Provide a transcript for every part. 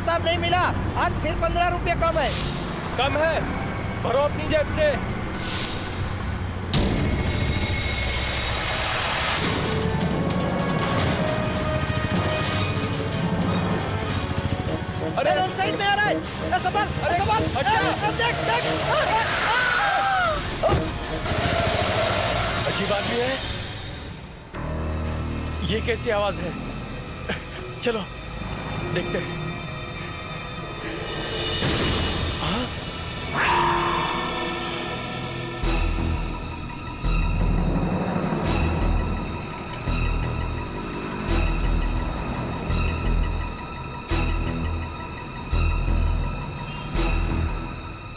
हिसाब नहीं मिला, आज फिर 15 रुपये कम है। कम है, भरो अपनी जेब से। अरे रॉन्ग साइड में आ रहा है। संभाल, अरे संभाल, देख, देख। अजीब आदमी है। ये कैसी आवाज है? चलो देखते हैं।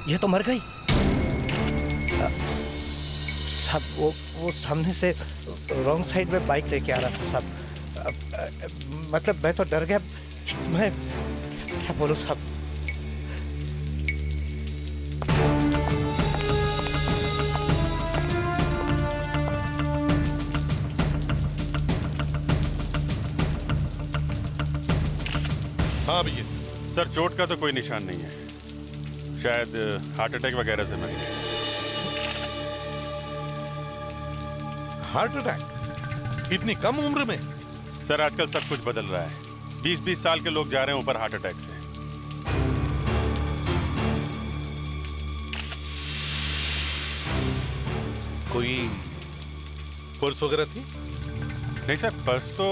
ये तो मर गई। सब वो सामने से रॉन्ग साइड में बाइक लेके आ रहा था सब। मतलब मैं तो डर गया। मैं क्या बोलूं सब। हाँ भैया। सर चोट का तो कोई निशान नहीं है, शायद हार्ट अटैक वगैरह से मरी है। Heart attack? इतनी कम उम्र में? सर आजकल सब कुछ बदल रहा है, 20-20 साल के लोग जा रहे हैं ऊपर हार्ट अटैक से। कोई पर्स वगैरह थी? नहीं सर, पर्स तो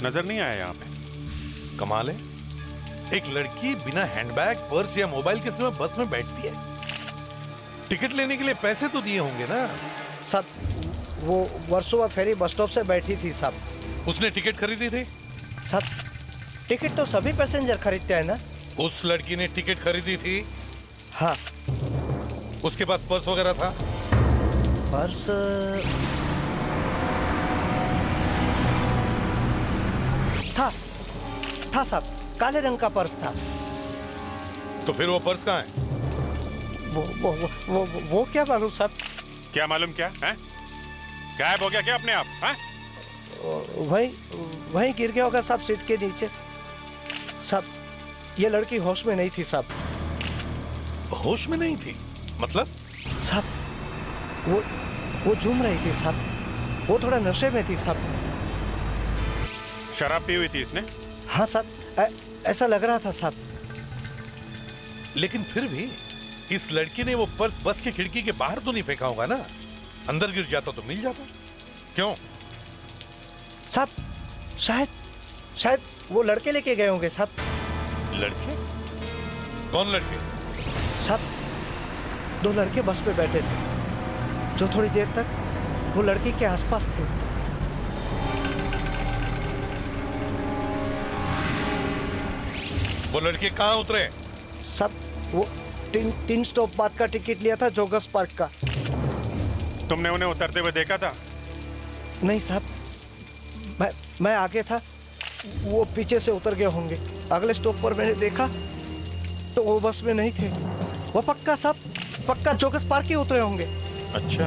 नजर नहीं आया यहाँ पे। कमाल है, एक लड़की बिना हैंडबैग, पर्स या मोबाइल के समय बस में बैठती है। टिकट लेने के लिए पैसे तो दिए होंगे ना? सब वो वर्सोवा फेरी बस स्टॉप से बैठी थी सब। उसने टिकट खरीदी थी? सब टिकट तो सभी पैसेंजर खरीदते हैं ना। उस लड़की ने टिकट खरीदी थी? हाँ। उसके पास पर्स वगैरह था? पर्स था साहब, काले रंग का पर्स था। तो फिर वो पर्स कहाँ है? वो क्या मालूम साहब। क्या मालूम क्या है? गायब हो गया क्या अपने आप? है? वहीं गिर गया होगा साहब, सीट के नीचे। साहब ये लड़की होश में नहीं थी साहब। होश में नहीं थी मतलब? साहब वो झूम रही थी साहब, वो थोड़ा नशे में थी साहब। शराब पी हुई थी इसने? हाँ साहब, ऐसा लग रहा था साहब। लेकिन फिर भी इस लड़की ने वो पर्स बस की खिड़की के बाहर तो नहीं फेंका होगा ना? अंदर गिर जाता तो मिल जाता। क्यों साहब? शायद वो लड़के लेके गए होंगे साहब। लड़के? कौन लड़के? साहब 2 लड़के बस पे बैठे थे जो थोड़ी देर तक वो लड़की के आसपास थे। वो लड़के कहाँ उतरे? सब वो 3 स्टॉप बाद का टिकट लिया था जोगस पार्क का। तुमने उन्हें उतरते हुए देखा था? नहीं साहब, मैं आगे था, वो पीछे से उतर गए होंगे। अगले स्टॉप पर मैंने देखा तो वो बस में नहीं थे। वो पक्का साहब, पक्का जोगस पार्क ही उतरे होंगे। अच्छा,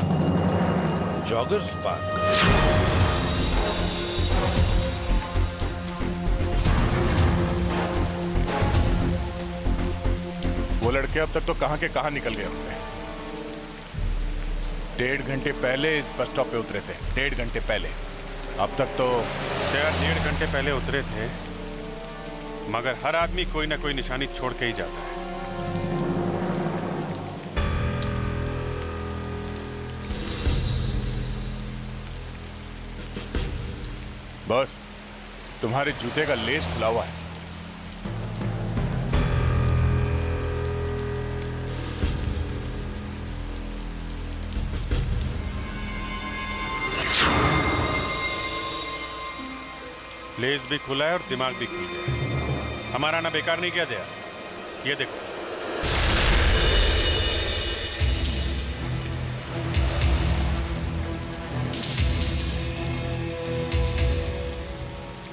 जॉगर्स पार्क। वो लड़के अब तक तो कहां के कहां निकल गए होंगे। 1.5 घंटे पहले इस बस स्टॉप पे उतरे थे, 1.5 घंटे पहले। अब तक तो यार 1.5 घंटे पहले उतरे थे, मगर हर आदमी कोई ना कोई निशानी छोड़ के ही जाता है। बस तुम्हारे जूते का लेस खुला हुआ है। लेस भी खुला है और दिमाग भी खुल गया है। हमारा ना बेकार नहीं किया गया। ये देखो,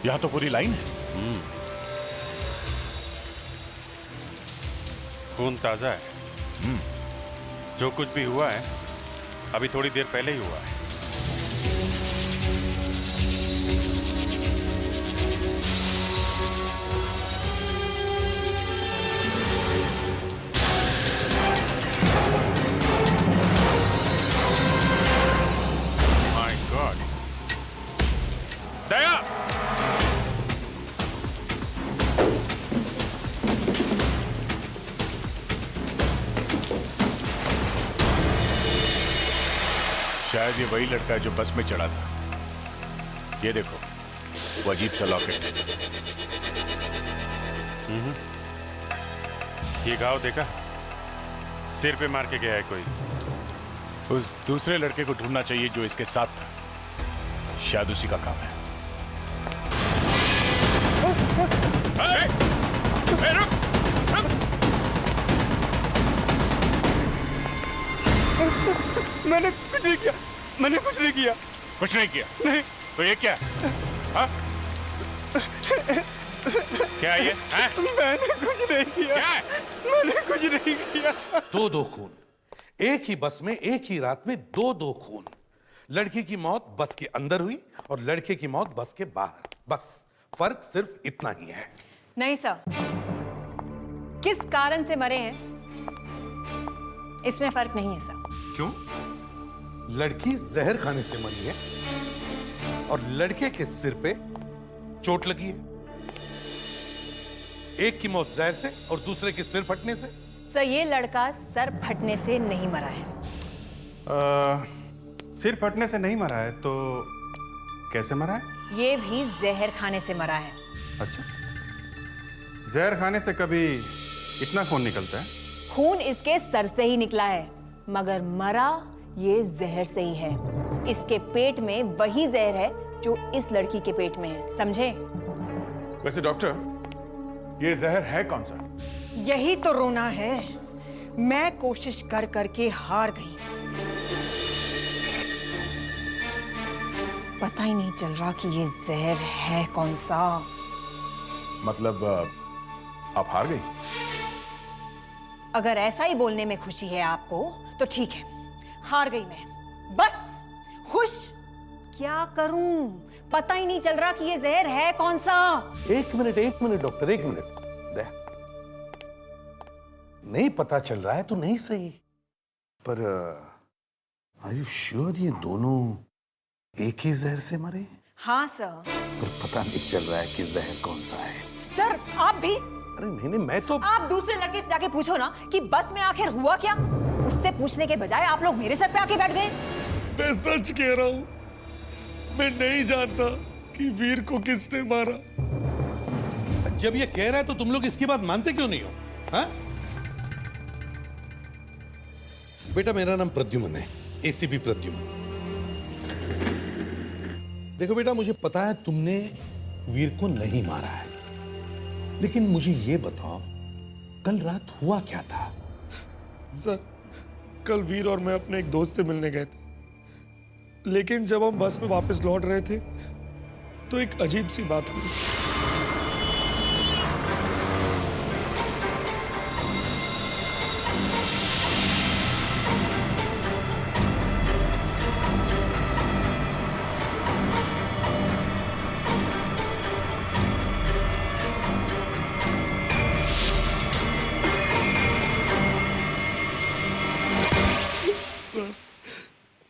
यहां तो पूरी लाइन है। खून ताजा है। जो कुछ भी हुआ है अभी थोड़ी देर पहले ही हुआ है। शायद ये वही लड़का है जो बस में चढ़ा था। ये देखो, वो अजीब सा लॉकेट। ये घाव देखा? सिर पे मार के गया है कोई। उस दूसरे लड़के को ढूंढना चाहिए जो इसके साथ था। शायद उसी का काम है। रुक! मैंने कुछ नहीं किया। कुछ नहीं किया? नहीं। तो ये क्या है? हाँ? क्या है ये? हाँ? मैंने कुछ नहीं किया। क्या है? मैंने कुछ नहीं किया। दो खून, एक ही बस में एक ही रात में दो खून। लड़की की मौत बस के अंदर हुई और लड़के की मौत बस के बाहर। बस फर्क सिर्फ इतना ही है। नहीं सर, किस कारण से मरे हैं इसमें फर्क नहीं है सर। क्यों? लड़की जहर खाने से मरी है और लड़के के सिर पे चोट लगी है। एक की मौत जहर से और दूसरे के सिर फटने से। सर ये लड़का सर फटने से नहीं मरा है। सिर फटने से नहीं मरा है तो कैसे मरा है? ये भी जहर खाने से मरा है। अच्छा, जहर खाने से कभी इतना खून निकलता है? खून इसके सर से ही निकला है, मगर मरा ये जहर से ही है। इसके पेट में वही जहर है जो इस लड़की के पेट में है, समझे? वैसे डॉक्टर, ये जहर है कौन सा? यही तो रोना है। मैं कोशिश कर करके हार गई। पता ही नहीं चल रहा कि ये जहर है कौन सा। मतलब आप हार गई? अगर ऐसा ही बोलने में खुशी है आपको तो ठीक है, हार गई मैं। बस खुश क्या करूं? पता ही नहीं चल रहा कि ये जहर है कौन सा। एक मिनट डॉक्टर, एक मिनट। नहीं पता चल रहा है तो नहीं सही, पर आर यू श्योर ये दोनों एक ही जहर से मरे? हाँ सर। पर पता नहीं चल रहा है कि जहर कौन सा है। सर आप भी? अरे नहीं, मैं तो आप दूसरे लड़के से जाके पूछो ना कि बस में आखिर हुआ क्या। उससे पूछने के बजाय आप लोग मेरे सर पे आके बैठ गए। मैं सच कह रहा हूं, मैं नहीं जानता कि वीर को किसने मारा। जब ये कह रहा है तो तुम लोग इसकी बात मानते क्यों नहीं हो? हाँ? बेटा मेरा नाम प्रद्युमन है, एसीपी प्रद्युमन। देखो बेटा, मुझे पता है तुमने वीर को नहीं मारा है, लेकिन मुझे ये बताओ कल रात हुआ क्या था? सर, कल वीर और मैं अपने एक दोस्त से मिलने गए थे, लेकिन जब हम बस में वापस लौट रहे थे तो एक अजीब सी बात हुई।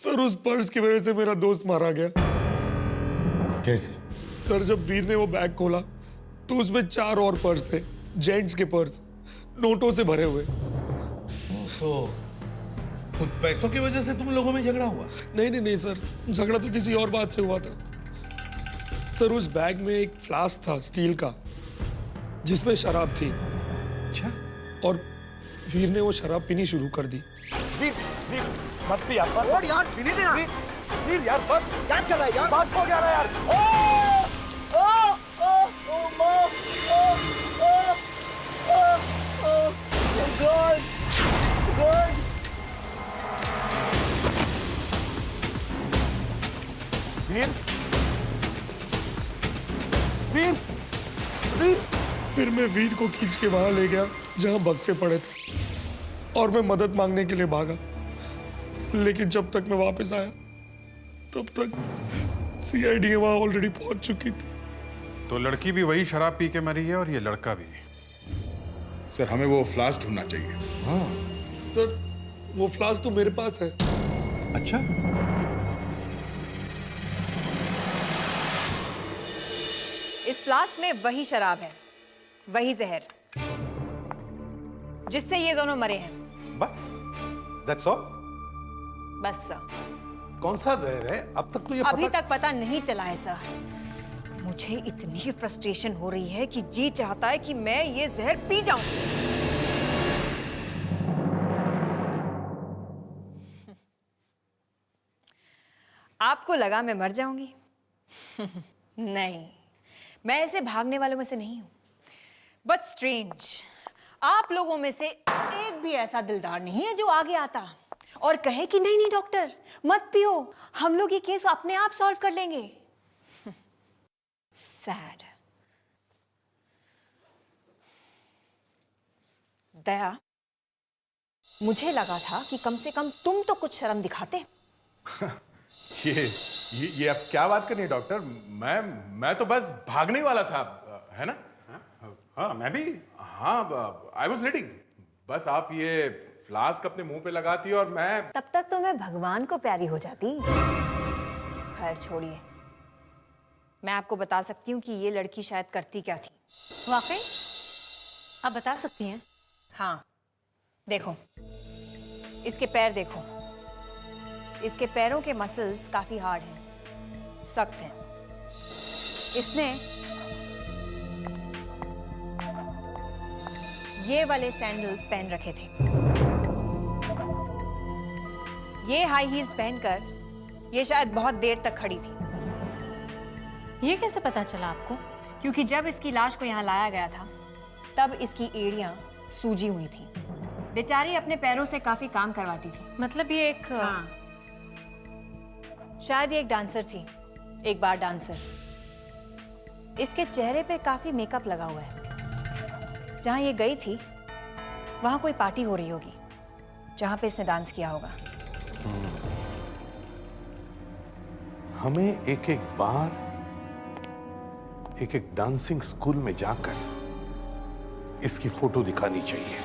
सर उस पर्स की वजह से मेरा दोस्त मारा गया। कैसे? सर जब वीर ने वो बैग खोला तो उसमें 4 और पर्स थे, जेंट्स के पर्स, नोटों से भरे हुए। तो पैसों की वजह से तुम लोगों में झगड़ा हुआ? नहीं सर, झगड़ा तो किसी और बात से हुआ था। सर उस बैग में एक फ्लास्क था स्टील का जिसमें शराब थी। अच्छा। और वीर ने वो शराब पीनी शुरू कर दी। मत पी यार, और यार पीने देना। वीर यार बस, क्या कर रहा है यार? बात हो गया ना यार। ओ गॉड गॉड। वीर वीर वीर। फिर मैं वीर को खींच के वहां ले गया जहां बक्से पड़े थे और मैं मदद मांगने के लिए भागा, लेकिन जब तक मैं वापस आया तब तक सीआईडी वहां ऑलरेडी पहुंच चुकी थी। तो लड़की भी वही शराब पी के मरी है और ये लड़का भी। सर हमें वो फ्लास्क ढूंढना चाहिए। हाँ। सर वो फ्लास्क तो मेरे पास है। अच्छा। इस फ्लास्क में वही शराब है, वही जहर जिससे ये दोनों मरे हैं। बस दैट्स ऑल? बस सर। कौन सा जहर है? अब तक तो ये अभी तक पता नहीं चला है सर। मुझे इतनी फ्रस्ट्रेशन हो रही है कि जी चाहता है कि मैं ये जहर पी जाऊं। आपको लगा मैं मर जाऊंगी? नहीं, मैं ऐसे भागने वालों में से नहीं हूं। बट स्ट्रेंज, आप लोगों में से एक भी ऐसा दिलदार नहीं है जो आगे आता और कहे कि नहीं नहीं डॉक्टर मत पियो, हम लोग ये केस अपने आप सॉल्व कर लेंगे। सैड। दया, मुझे लगा था कि कम से कम तुम तो कुछ शर्म दिखाते। ये अब क्या बात करनी है डॉक्टर? मैं तो बस भागने ही वाला था, है ना? हाँ, मैं भी। हाँ, आई वॉज रेडी। बस आप ये फ्लास्क अपने मुंह पे लगाती और मैं... तब तक तो मैं भगवान को प्यारी हो जाती। खैर छोड़िए, मैं आपको बता सकती हूँ कि ये लड़की शायद करती क्या थी। वाकई आप बता सकती हैं? हाँ, देखो, इसके पैर देखो। इसके पैरों के मसल्स काफी हार्ड हैं, सख्त हैं। इसने ये वाले सैंडल्स पहन रखे थे। ये हाई हील्स पहनकर ये शायद बहुत देर तक खड़ी थी। ये कैसे पता चला आपको? क्योंकि जब इसकी लाश को यहाँ लाया गया था तब इसकी एड़ियां सूजी हुई थी। बेचारी अपने पैरों से काफी काम करवाती थी। मतलब ये एक हाँ, शायद ये एक डांसर थी, एक बार डांसर। इसके चेहरे पे काफी मेकअप लगा हुआ है। जहां ये गई थी वहां कोई पार्टी हो रही होगी जहां पे इसने डांस किया होगा। हमें एक एक बार एक एक डांसिंग स्कूल में जाकर इसकी फोटो दिखानी चाहिए।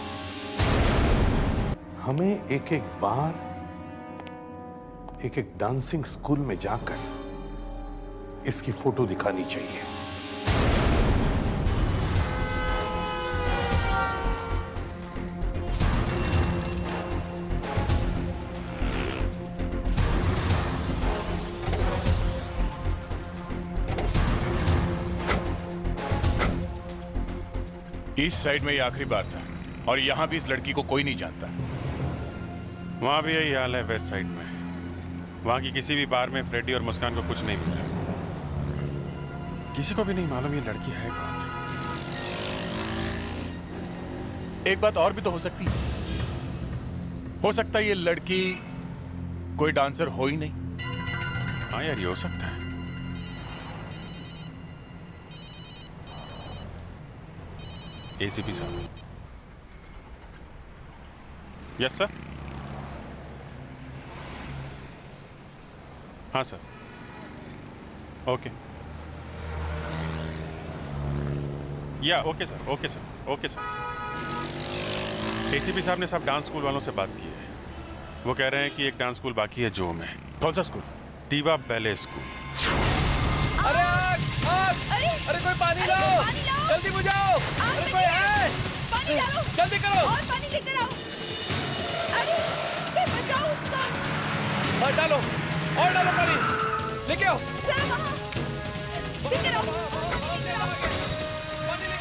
हमें एक एक बार एक एक डांसिंग स्कूल में जाकर इसकी फोटो दिखानी चाहिए। ईस्ट साइड में ये आखिरी बार था और यहाँ भी इस लड़की को कोई नहीं जानता। वहाँ भी यही हाल है वेस्ट साइड में। वहाँ की किसी भी बार में फ्रेडी और मुस्कान को कुछ नहीं मिला। किसी को भी नहीं मालूम ये लड़की है कौन। एक बात और भी तो हो सकती है। हो सकता है ये लड़की कोई डांसर हो ही नहीं। हाँ यार, ये हो सकता है। एसीपी साहब। Yes sir. हाँ सर, ओके। या okay sir, okay sir, okay sir. ACP साहब ने सब डांस स्कूल वालों से बात की है। वो कह रहे हैं कि एक डांस स्कूल बाकी है जो में। कौन सा स्कूल? दीवा बैले स्कूल। अरे आग, आग! अरे कोई पानी लाओ, जल्दी बुझाओ। अरे कोई है? पानी डालो, जल्दी करो। और पानी लेकर आओ। अरे ये बचाओ उसको। और डालो पानी, लेके आओ। लेकर आओ।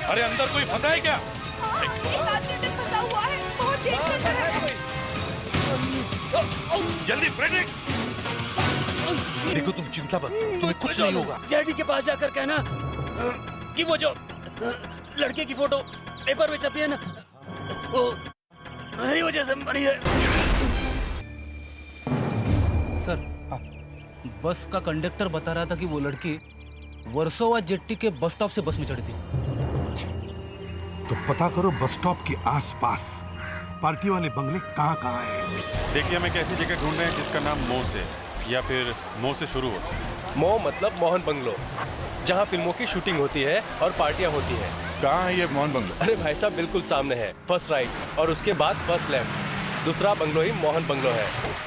अरे अंदर कोई फंसा है क्या? एक आदमी अंदर फंसा हुआ है, बहुत देर से अंदर है। जल्दी फ्रेडरिक! देखो तुम चिंता मत, तुम्हें कुछ नहीं होगा। सीआईडी के पास जाकर कहना कि वो जो लड़के की फोटो पेपर में छपी है ना, वो मेरी वजह से मरी है। सर, बस का कंडक्टर बता रहा था कि वो लड़की वर्सोवा जेट्टी के बस स्टॉप से बस में चढ़ी थी। तो पता करो बस स्टॉप के आसपास पार्टी वाले बंगले कहाँ हैं। देखिए, हम एक ऐसी जगह ढूंढ रहे हैं जिसका नाम मो से या फिर मो से शुरू होता है। मो मतलब मोहन बंगलो, जहाँ फिल्मों की शूटिंग होती है और पार्टियां होती हैं। कहाँ है ये मोहन बंगलो? अरे भाई साहब, बिल्कुल सामने है, फर्स्ट राइट और उसके बाद फर्स्ट लेफ्ट। दूसरा बंगलो ही मोहन बंगलो है।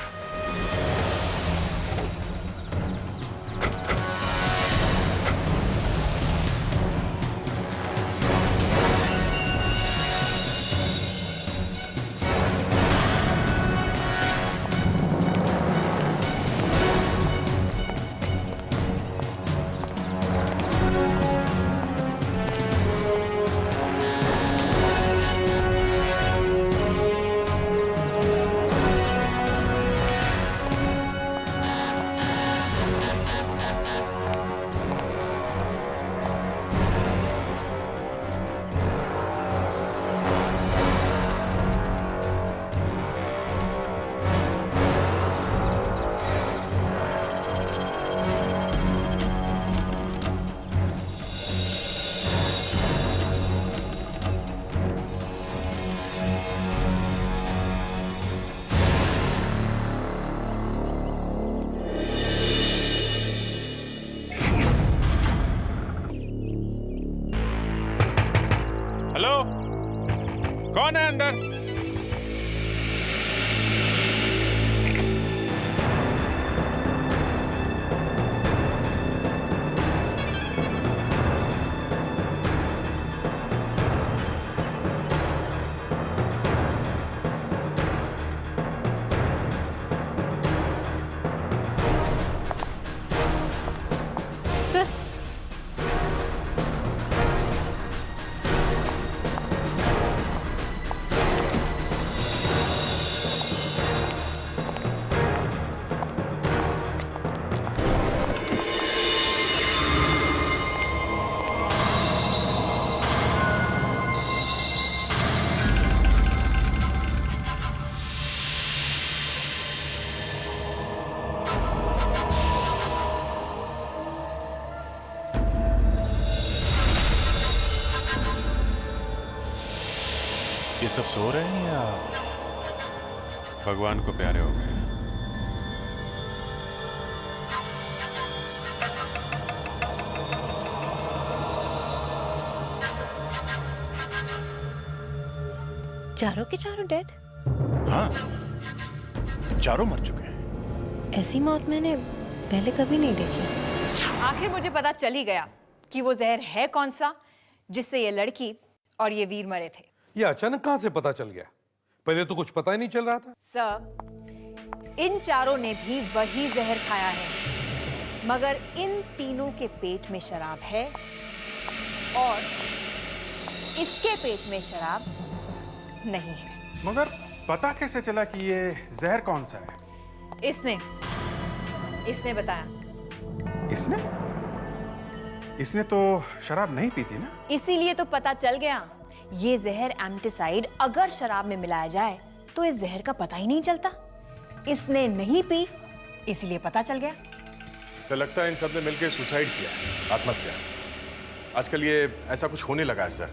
अंदर। ये सब सो रहे हैं या भगवान को प्यारे हो गए? चारों के चारों डेड? हाँ, चारों मर चुके हैं। ऐसी मौत मैंने पहले कभी नहीं देखी। आखिर मुझे पता चल ही गया कि वो जहर है कौन सा जिससे ये लड़की और ये वीर मरे थे। ये अचानक कहां से पता चल गया? पहले तो कुछ पता ही नहीं चल रहा था। सर, इन चारों ने भी वही जहर खाया है, मगर इन तीनों के पेट में शराब है और इसके पेट में शराब नहीं है। मगर पता कैसे चला कि ये जहर कौन सा है? इसने बताया। इसने तो शराब नहीं पी थी ना? इसीलिए तो पता चल गया। ये जहर एंटीसाइड अगर शराब में मिलाया जाए तो इस जहर का पता ही नहीं चलता। इसने नहीं पी, इसीलिए पता चल गया। ऐसा लगता है इन सब ने मिलकर सुसाइड किया है, आत्महत्या। आजकल ये ऐसा कुछ होने लगा है सर।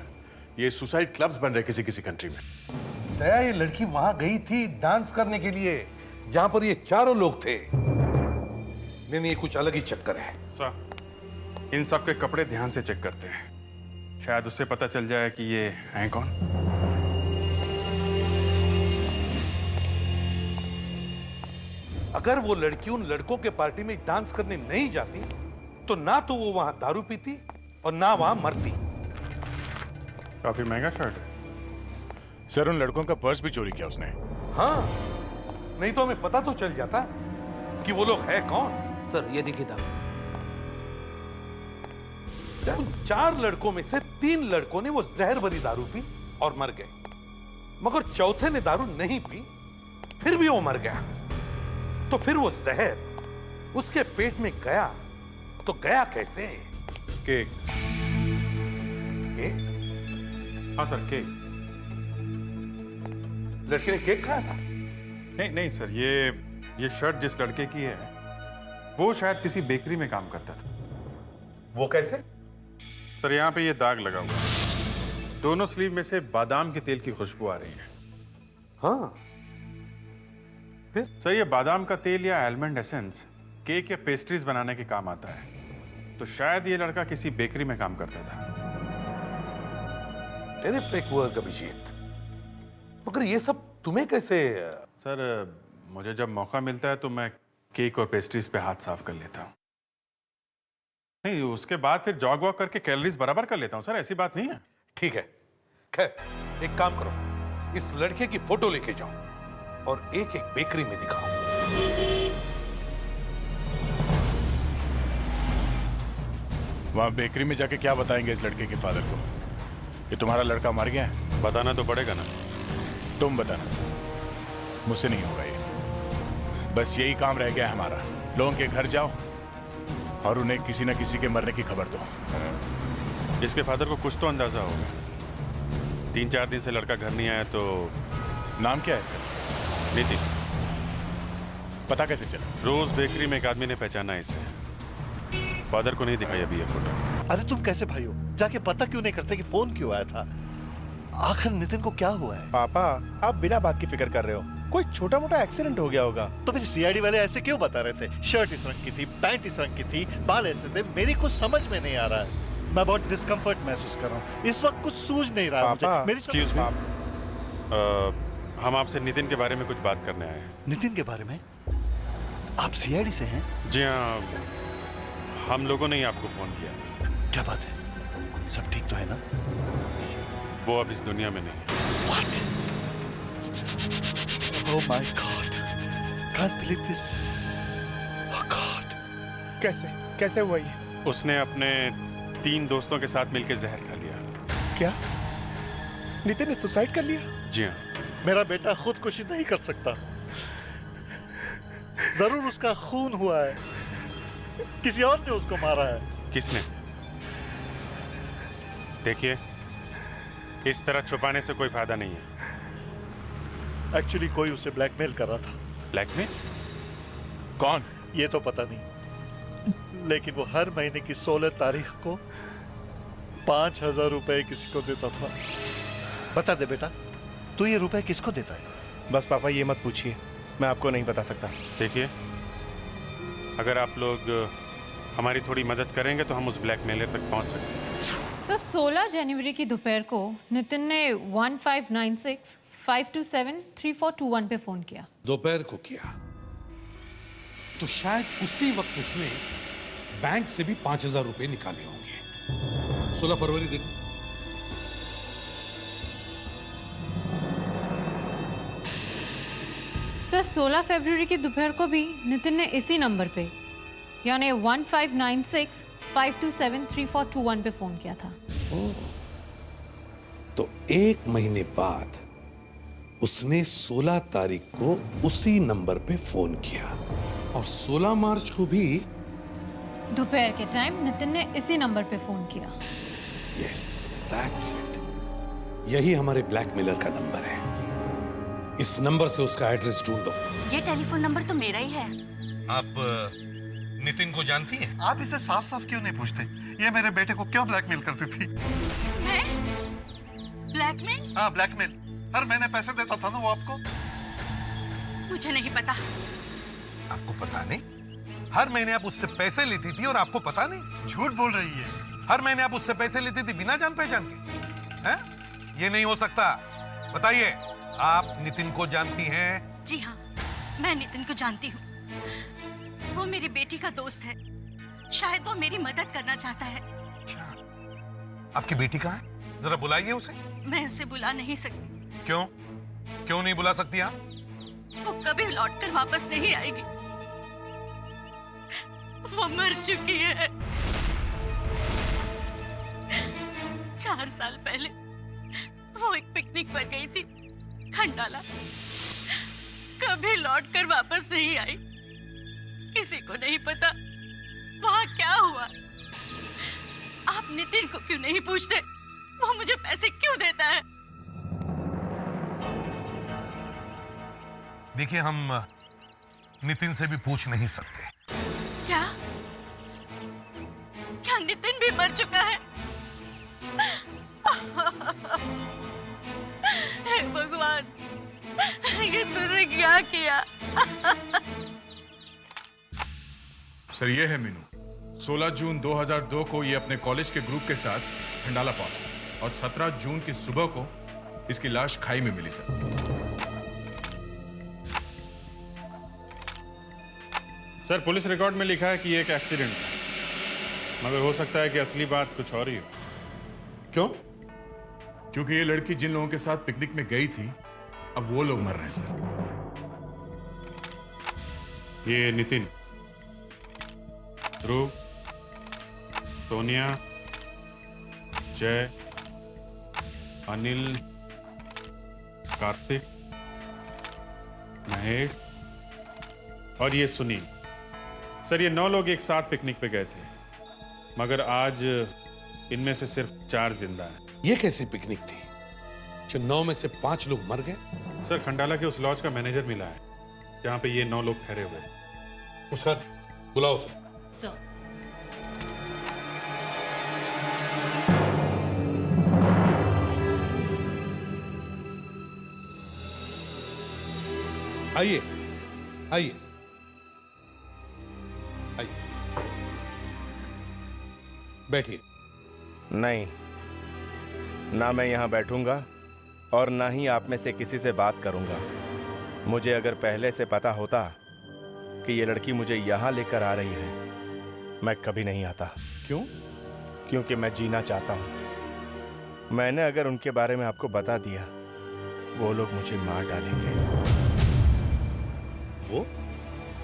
ये सुसाइड क्लब्स बन रहे किसी किसी कंट्री में। दया, ये लड़की वहां गई थी डांस करने के लिए जहां पर ये चारों लोग थे। नहीं, ये कुछ अलग ही चक्कर है। सर, इन सब के कपड़े ध्यान से चेक करते हैं, शायद उससे पता चल जाए कि ये हैं कौन। अगर वो लड़की उन लड़कों के पार्टी में डांस करने नहीं जाती तो ना तो वो वहां दारू पीती और ना वहां मरती। काफी महंगा शर्ट है। सर, उन लड़कों का पर्स भी चोरी किया उसने। हाँ, नहीं तो हमें पता तो चल जाता कि वो लोग है कौन। सर, ये देखिए था। उन 4 लड़कों में से 3 लड़कों ने वो जहर भरी दारू पी और मर गए, मगर चौथे ने दारू नहीं पी, फिर भी वो मर गया। तो फिर वो जहर उसके पेट में गया तो गया कैसे? केक। केक? हाँ सर, केक। लड़के ने केक खाया था? नहीं सर, ये शर्ट जिस लड़के की है वो शायद किसी बेकरी में काम करता था। वो कैसे? सर, यहाँ पे ये दाग लगा हुआ है। दोनों स्लीव में से बादाम के तेल की खुशबू आ रही है। हाँ, फिर? सर, ये बादाम का तेल या आलमंड एसेंस केक या पेस्ट्रीज बनाने के काम आता है। तो शायद ये लड़का किसी बेकरी में काम करता था। टेरिफिक वर्क अभिजीत, मगर ये सब तुम्हें कैसे? सर, मुझे जब मौका मिलता है तो मैं केक और पेस्ट्रीज पे हाथ साफ कर लेता हूँ। नहीं, उसके बाद फिर जॉग वॉक करके कैलोरीज बराबर कर लेता हूँ सर, ऐसी बात नहीं है। ठीक है, खैर एक काम करो, इस लड़के की फोटो लेके जाओ और एक एक बेकरी में दिखाओ। वहां बेकरी में जाके क्या बताएंगे इस लड़के के फादर को? कि तुम्हारा लड़का मर गया है? बताना तो पड़ेगा ना। तुम बताना, मुझसे नहीं होगा ये। बस यही काम रह गया है हमारा। लोगों के घर जाओ और उन्हें किसी न किसी के मरने की खबर दो। इसके फादर को कुछ तो अंदाजा होगा। 3-4 दिन से लड़का घर नहीं आया। तो नाम क्या है इसका? नितिन। पता कैसे चला? रोज बेकरी में एक आदमी ने पहचाना इसे। फादर को नहीं दिखाई अभी ये फोटो। अरे तुम कैसे भाई हो? जाके पता क्यों नहीं करते कि फोन क्यों आया था? आखिर नितिन को क्या हुआ है? पापा, आप बिना बात की फिक्र कर रहे हो। कोई छोटा मोटा एक्सीडेंट हो गया होगा। तो फिर सीआईडी वाले ऐसे क्यों बता रहे थे? शर्ट इस रंग की थी, पैंट इस रंग की थी, बाल ऐसे थे। मेरी कुछ समझ में नहीं आ रहा है। मैं बहुत डिस्कम्फर्ट महसूस कर रहा हूँ। इस वक्त कुछ सूझ नहीं रहा मुझे। मेरी एक्सक्यूज मी, हम आपसे नितिन के बारे में कुछ बात करने आए हैं। नितिन के बारे में? आप सीआईडी से हैं? जी हाँ, हम लोगों ने ही आपको फोन किया। क्या बात है? सब ठीक तो है ना? वो अब इस दुनिया में नहीं। What? Oh my God! Can't believe this. Oh God! कैसे हुआ ये? उसने अपने 3 दोस्तों के साथ मिलकर जहर खा लिया। क्या? नितिन ने सुसाइड कर लिया? जी हाँ। मेरा बेटा खुदकुशी नहीं कर सकता। जरूर उसका खून हुआ है। किसी और ने उसको मारा है। किसने? देखिए, इस तरह छुपाने से कोई फायदा नहीं है। एक्चुअली कोई उसे ब्लैकमेल कर रहा था। ब्लैकमेल? कौन? ये तो पता नहीं, लेकिन वो हर महीने की 16 तारीख को 5,000 रुपए किसी को देता था। बता दे बेटा, तू ये रुपए किसको देता है? बस पापा ये मत पूछिए, मैं आपको नहीं बता सकता। देखिए, अगर आप लोग हमारी थोड़ी मदद करेंगे तो हम उस ब्लैकमेलर तक पहुंच सकते हैं। सर 16 जनवरी की दोपहर को नितिन ने 1596-527-3421 पे फोन किया। दोपहर को किया तो शायद उसी वक्त उसने बैंक से भी 5,000 रुपए निकाले होंगे। 16 फरवरी दिन। सर 16 फरवरी की दोपहर को भी नितिन ने इसी नंबर पे यानी 1596-527-3421 पे फोन किया था। तो 1 महीने बाद उसने 16 तारीख को उसी नंबर पे फोन किया और 16 मार्च को भी दोपहर के टाइम नितिन ने इसी नंबर पे फोन किया। Yes, that's it. यही हमारे ब्लैकमेलर का नंबर है। इस नंबर से उसका एड्रेस ढूंढो। ये टेलीफोन नंबर तो मेरा ही है। आप नितिन को जानती हैं? आप इसे साफ साफ क्यों नहीं पूछते? ये मेरे बेटे को क्यों ब्लैकमेल करती थी? मैं? ब्लैकमेल? हाँ, ब्लैकमेल। हर महीने पैसे देता था ना वो आपको। मुझे नहीं पता। आपको पता नहीं? हर महीने आप उससे पैसे लेती थी और आपको पता नहीं? झूठ बोल रही है। हर महीने आप उससे पैसे लेती थी बिना जान पहचान के? हैं? ये नहीं हो सकता। बताइए, आप नितिन को जानती हैं? जी हाँ, मैं नितिन को जानती हूँ। वो मेरी बेटी का दोस्त है। शायद वो मेरी मदद करना चाहता है। आपकी बेटी कहाँ है? जरा बुलाइए उसे। मैं उसे बुला नहीं सकती। क्यों? क्यों नहीं बुला सकती आप? वो कभी लौटकर वापस नहीं आएगी। वो मर चुकी है। 4 साल पहले वो एक पिकनिक पर गई थी, खंडाला। कभी लौटकर वापस नहीं आई। किसी को नहीं पता वहां क्या हुआ। आप नितिन को क्यों नहीं पूछते? वो मुझे पैसे क्यों देता है? देखिए, हम नितिन से भी पूछ नहीं सकते। क्या? क्या नितिन भी मर चुका है? हे भगवान, ये तूने क्या किया? सर, ये है मीनू। 16 जून 2002 को ये अपने कॉलेज के ग्रुप के साथ खंडाला पहुंचा और 17 जून की सुबह को इसकी लाश खाई में मिली। सर, सर पुलिस रिकॉर्ड में लिखा है कि ये एक एक्सीडेंट था, मगर हो सकता है कि असली बात कुछ और ही हो। क्यों? क्योंकि ये लड़की जिन लोगों के साथ पिकनिक में गई थी, अब वो लोग मर रहे हैं। सर, ये नितिन, ध्रुव, सोनिया, जय, अनिल, कार्तिक, महेश और ये सुनील। सर, ये 9 लोग एक साथ पिकनिक पे गए थे, मगर आज इनमें से सिर्फ 4 जिंदा हैं। ये कैसी पिकनिक थी जो 9 में से 5 लोग मर गए? सर, खंडाला के उस लॉज का मैनेजर मिला है जहां पे ये 9 लोग ठहरे हुए। उसका बुलाओ सर। सर, आइए आइए आइए, बैठिए। नहीं, ना मैं यहां बैठूंगा और ना ही आप में से किसी से बात करूंगा। मुझे अगर पहले से पता होता कि ये लड़की मुझे यहाँ लेकर आ रही है, मैं कभी नहीं आता। क्यों? क्योंकि मैं जीना चाहता हूँ। मैंने अगर उनके बारे में आपको बता दिया, वो लोग मुझे मार डालेंगे।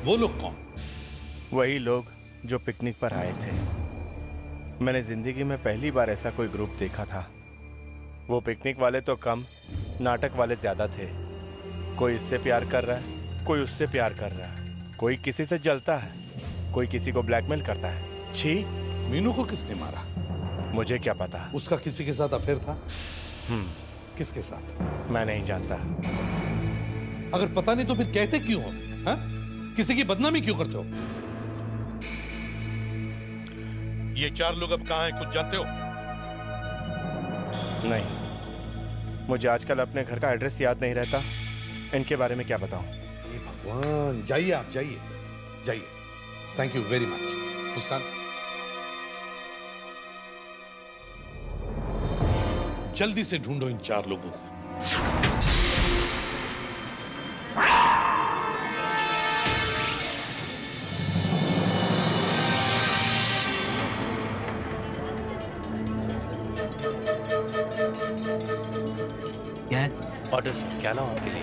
वो लोग कौन? वही लोग जो पिकनिक पर आए थे। मैंने जिंदगी में पहली बार ऐसा कोई ग्रुप देखा था। वो पिकनिक वाले तो कम, नाटक वाले ज्यादा थे। कोई इससे प्यार कर रहा है, कोई उससे प्यार कर रहा है, कोई किसी से जलता है, कोई किसी को ब्लैकमेल करता है। छी! मीनू को किसने मारा? मुझे क्या पता। उसका किसी के साथ अफेयर था? किसके साथ? मैं नहीं जानता। अगर पता नहीं तो फिर कहते क्यों हो? हा? किसी की बदनामी क्यों करते हो? ये 4 लोग अब कहां हैं, कुछ जानते हो? नहीं, मुझे आजकल अपने घर का एड्रेस याद नहीं रहता। इनके बारे में क्या बताऊं? भगवान, जाइए आप, जाइए जाइए। Thank you very much. Muskan, जल्दी से ढूंढो इन 4 लोगों को। ऑर्डर सर, क्या लाऊं आपके लिए?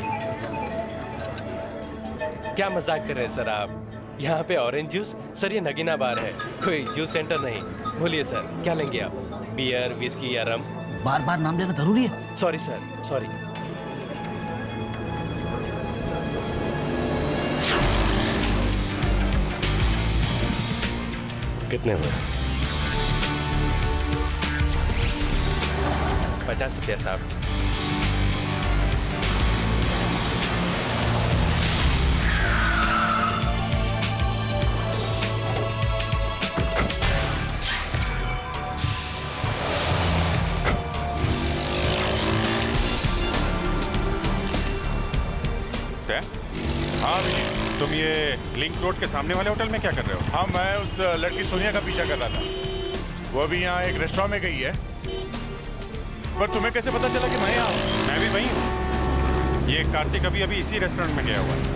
क्या मजाक कर रहे हैं सर आप? यहाँ पे ऑरेंज जूस? सर ये नगीना बार है, कोई जूस सेंटर नहीं। बोलिए सर, क्या लेंगे आप? बियर, विस्की या रम? बार बार नाम लेना जरूरी है? Sorry sir, sorry. कितने हुए? 50 रुपया साहब। हाँ भैया, तुम ये लिंक रोड के सामने वाले होटल में क्या कर रहे हो? हाँ, मैं उस लड़की सोनिया का पीछा कर रहा था। वो अभी यहाँ एक रेस्टोरेंट में गई है। पर तुम्हें कैसे पता चला कि मैं यहाँ हूँ? मैं भी वहीं हूँ। ये कार्तिक अभी इसी रेस्टोरेंट में गया हुआ है।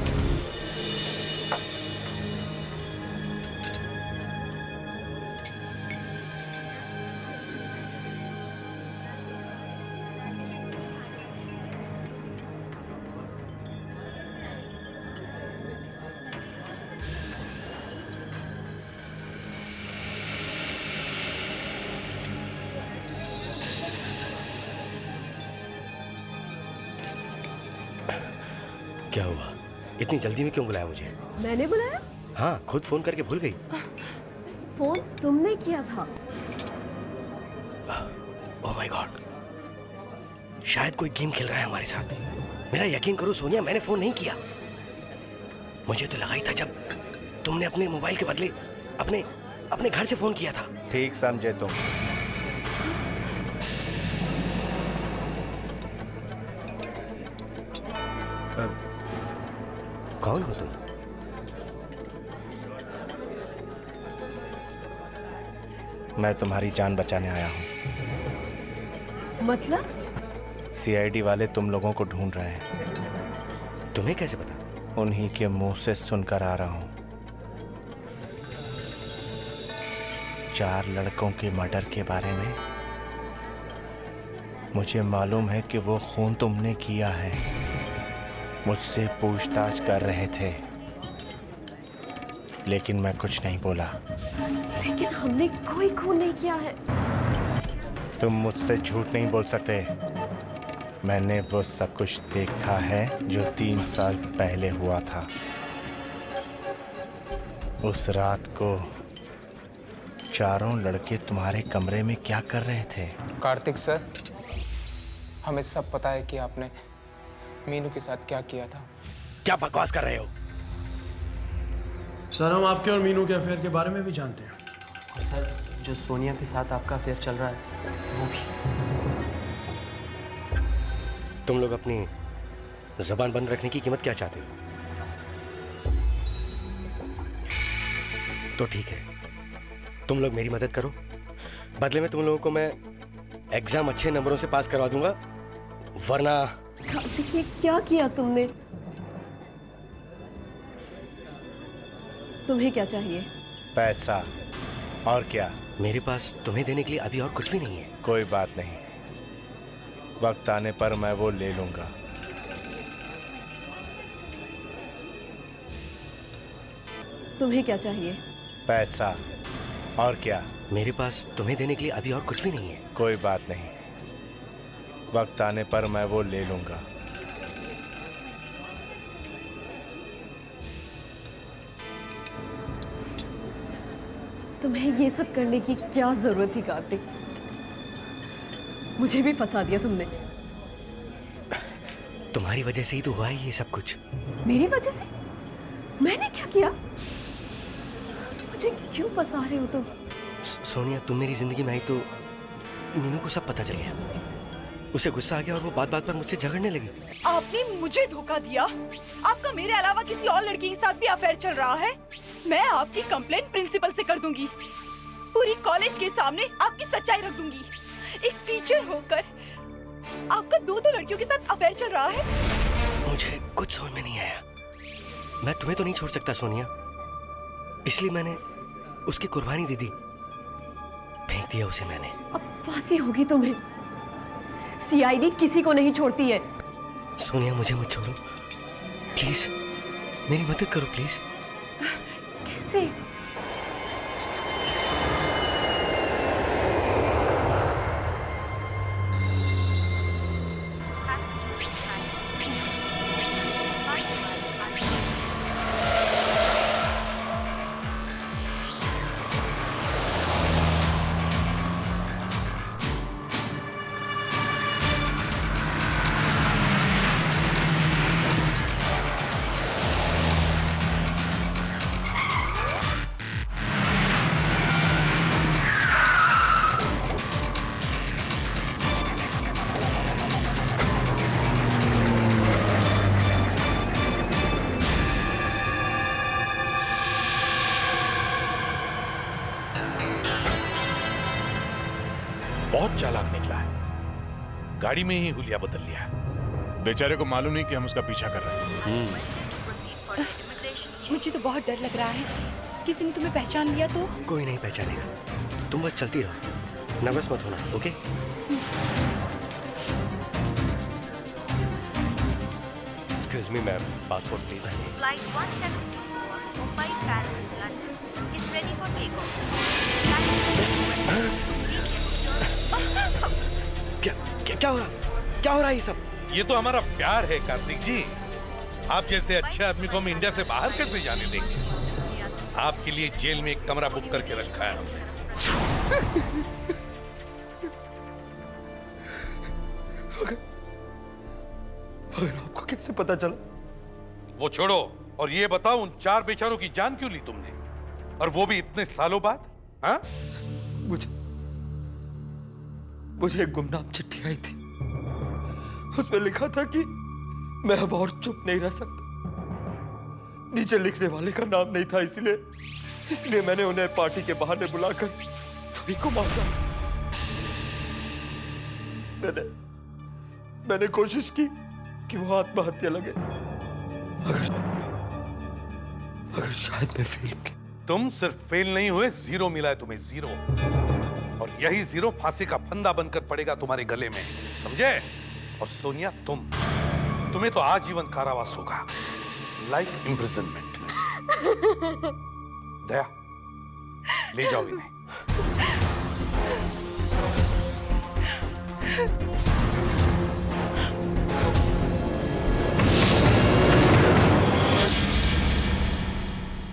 क्या हुआ? इतनी जल्दी में क्यों बुलाया मुझे? मैंने बुलाया? हाँ, खुद फोन करके भूल गई। फोन तुमने किया था? ओह माय गॉड, शायद कोई गेम खेल रहा है हमारे साथ। मेरा यकीन करो सोनिया, मैंने फोन नहीं किया। मुझे तो लगा ही था जब तुमने अपने मोबाइल के बदले अपने घर से फोन किया था। ठीक समझे तुम। कौन हो तुम? मैं तुम्हारी जान बचाने आया हूँ। मतलब? सीआईडी वाले तुम लोगों को ढूंढ रहे हैं। तुम्हें कैसे पता? उन्हीं के मुंह से सुनकर आ रहा हूँ। 4 लड़कों के मर्डर के बारे में मुझे मालूम है कि वो खून तुमने किया है। मुझसे पूछताछ कर रहे थे, लेकिन मैं कुछ नहीं बोला। लेकिन हमने कोई खून नहीं किया है। तुम मुझसे झूठ नहीं बोल सकते। मैंने वो सब कुछ देखा है जो 3 साल पहले हुआ था। उस रात को 4 लड़के तुम्हारे कमरे में क्या कर रहे थे? कार्तिक सर, हमें सब पता है कि आपने मीनू के साथ क्या किया था। क्या बकवास कर रहे हो? सर, हम आपके और मीनू के अफेयर के बारे में भी जानते हैं। और सर, जो सोनिया के साथ आपका अफेयर चल रहा है वो भी। तुम लोग अपनी जबान बंद रखने की कीमत क्या चाहते हो? तो ठीक है, तुम लोग मेरी मदद करो, बदले में तुम लोगों को मैं एग्जाम अच्छे नंबरों से पास करवा दूंगा वरना कार्तिक ये क्या किया तुमने? तुम्हें क्या चाहिए? पैसा। और क्या? मेरे पास तुम्हें देने के लिए अभी और कुछ भी नहीं है। कोई बात नहीं, वक्त आने पर मैं वो ले लूंगा। तुम्हें क्या चाहिए? पैसा। और क्या? मेरे पास तुम्हें देने के लिए अभी और कुछ भी नहीं है। कोई बात नहीं, वक्त आने पर मैं वो ले लूंगा। तुम्हें ये सब करने की क्या जरूरत थी कार्तिक? मुझे भी फंसा दिया तुमने। तुम्हारी वजह से ही तो हुआ है ये सब कुछ। मेरी वजह से? मैंने क्या किया? मुझे क्यों फंसा रहे हो तुम? सोनिया, तुम मेरी जिंदगी में आई तो मीनू को सब पता चल गया। उसे गुस्सा आ गया और वो बात बात पर मुझसे झगड़ने लगी। आपने मुझे धोखा दिया। आपका मेरे अलावा किसी और लड़की के साथ भी अफेयर चल रहा है। मैं आपकी कंप्लेंट प्रिंसिपल से कर दूंगी। पूरी कॉलेज के सामने आपकी सच्चाई रख दूंगी। एक टीचर होकर आपका दो लड़कियों के साथ अफेयर चल रहा है। मुझे कुछ समझ में नहीं आया। मैं तुम्हें तो नहीं छोड़ सकता सोनिया, इसलिए मैंने उसकी कुर्बानी दे दी। फेंक दिया उसे मैंने। अब फांसी होगी तुम्हें। सीआईडी किसी को नहीं छोड़ती है। सोनिया, मुझे मत छोड़ो प्लीज, मेरी मदद करो प्लीज। कैसे? बहुत चालाक निकला है। गाड़ी में ही हुलिया बदल लिया। बेचारे को मालूम नहीं कि हम उसका पीछा कर रहे हैं। मुझे तो बहुत डर लग रहा है। किसी ने तुम्हें पहचान लिया तो? कोई नहीं पहचानेगा, तुम बस चलती रहो, नर्वस मत होना, okay? Excuse me ma'am, passport please. Flight 172 Mumbai Paris London is ready for takeoff. क्या हो रहा है ये सब? ये तो हमारा प्यार है कार्तिक जी। आप जैसे अच्छे आदमी को हम इंडिया से बाहर कैसे जाने देंगे? आपके लिए जेल में एक कमरा बुक करके रखा है हमने। मगर आपको कैसे पता चला? वो छोड़ो और ये बताओ, उन 4 बेचारों की जान क्यों ली तुमने? और वो भी इतने सालों बाद? हाँ? मुझे एक गुमनाम चिट्ठी आई थी। उसमें लिखा था कि मैं अब और चुप नहीं रह सकता। नीचे लिखने वाले का नाम नहीं था, इसलिए मैंने उन्हें पार्टी के बहाने बुलाकर सभी को मार डाला। मैंने कोशिश की कि वो आत्महत्या लगे, मगर शायद मैं फेल हो गया। तुम सिर्फ फेल नहीं हुए, 0 मिला है तुम्हें, 0। और यही 0 फांसी का फंदा बनकर पड़ेगा तुम्हारे गले में, समझे? और सोनिया, तुम्हें तो आजीवन कारावास होगा, लाइफ इम्प्रिजनमेंट। दया, ले जाओ इन्हें।